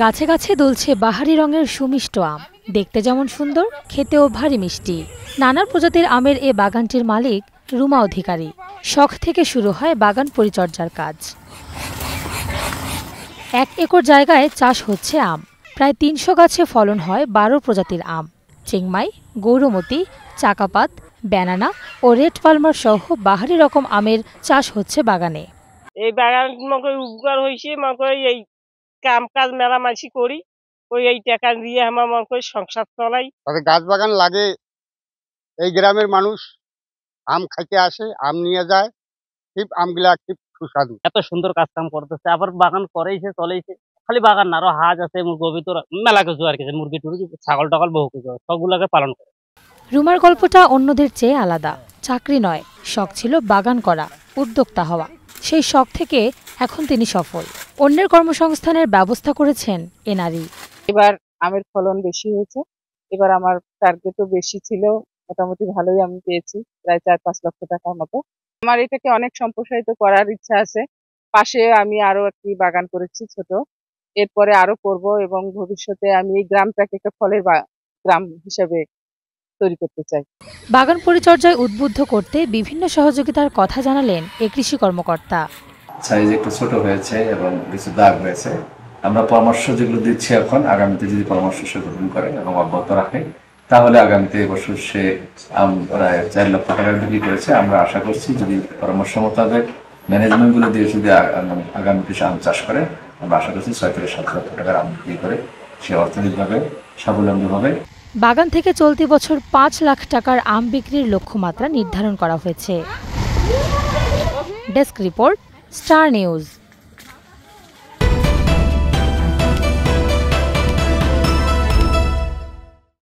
গাছে গাছে দুলছে বাহারি রঙের সুমিষ্ট আম। দেখতে যেমন সুন্দর, খেতেও ভারী মিষ্টি। নানা প্রজাতির আমের এ বাগানটির মালিক রুমা অধিকারী। শখ থেকে শুরু হয় বাগান পরিচর্যার কাজ। 1 একর জায়গায় চাষ হচ্ছে আম। প্রায় 300 গাছে ফলন হয় 12 প্রজাতির আম। চিংমাই, গৌরমতি, চাকাপাত, ব্যানানা ও রেড পালমার সহ বাহারি রকম আমের চাষ হচ্ছে বাগানে। এই বাগান উপকার হয়েছে এই কাম কাজ মেলামাসি করি, এই টাকা দিয়ে আমার সংসার চলাই। গাছ বাগান লাগে, এই গ্রামের মানুষ আম খাইতে আসে, আম নিয়ে যায়। ঠিক আমগুলা ঠিক সুস্বাদু। এত সুন্দর কাজ কাম করতেছে, আবার বাগান করেইছে চলেইছে। খালি বাগান না, আরো হাঁস আছে, মুরগি তো মেলা কিছু আর কিছু, মুরগি টুরগি, ছাগল টাগল বহু কিছু, সবগুলোকে পালন করে। রুমার গল্পটা অন্যদের চেয়ে আলাদা। চাকরি নয়, শখ ছিল বাগান করা, উদ্যোক্তা হওয়া। সেই শখ থেকে এখন তিনি সফল। অন্যের কর্মসংস্থানের ব্যবস্থা করেছেন এ নারী। এবার আমের ফলন বেশি হয়েছে। এবার আমার টার্গেটও বেশি ছিল, মোটামুটি ভালোই আমি পেয়েছি, প্রায় 4-5 লক্ষ টাকার মতো। আমার এটাকে অনেক সম্প্রসারিত করার ইচ্ছা আছে। পাশে আমি আরো একটি বাগান করেছি ছোট, এরপরে আরো করব এবং ভবিষ্যতে আমি এই গ্রামটাকে একটা ফলের গ্রাম হিসেবে তৈরি করতে চাই। বাগান পরিচর্যায় উদ্বুদ্ধ করতে বিভিন্ন সহযোগিতার কথা জানালেন এ কৃষি কর্মকর্তা। সাইজ একটু ছোট হয়েছে এবং কিছু দাগ হয়েছে। আমরা পরামর্শ যেগুলো দিচ্ছি এখন, আগামীতে যদি পরামর্শ সে গ্রহণ করে এবং অব্যাহত রাখে, তাহলে আগামীতে এবছর সে আম প্রায় 4 লক্ষ টাকা বিক্রি করেছে। আমরা আশা করছি যদি পরামর্শ মোতাবেক ম্যানেজমেন্টগুলো দিয়ে যদি আগামীতে সে আম চাষ করে, আমরা আশা করছি 6 থেকে 7 লক্ষ টাকার আম বিক্রি করে সে অর্থনৈতিকভাবে স্বাবলম্বী হবে। বাগান থেকে চলতি বছর 5 লাখ টাকার আম বিক্রির লক্ষ্যমাত্রা নির্ধারণ করা হয়েছে। Desk report, star news.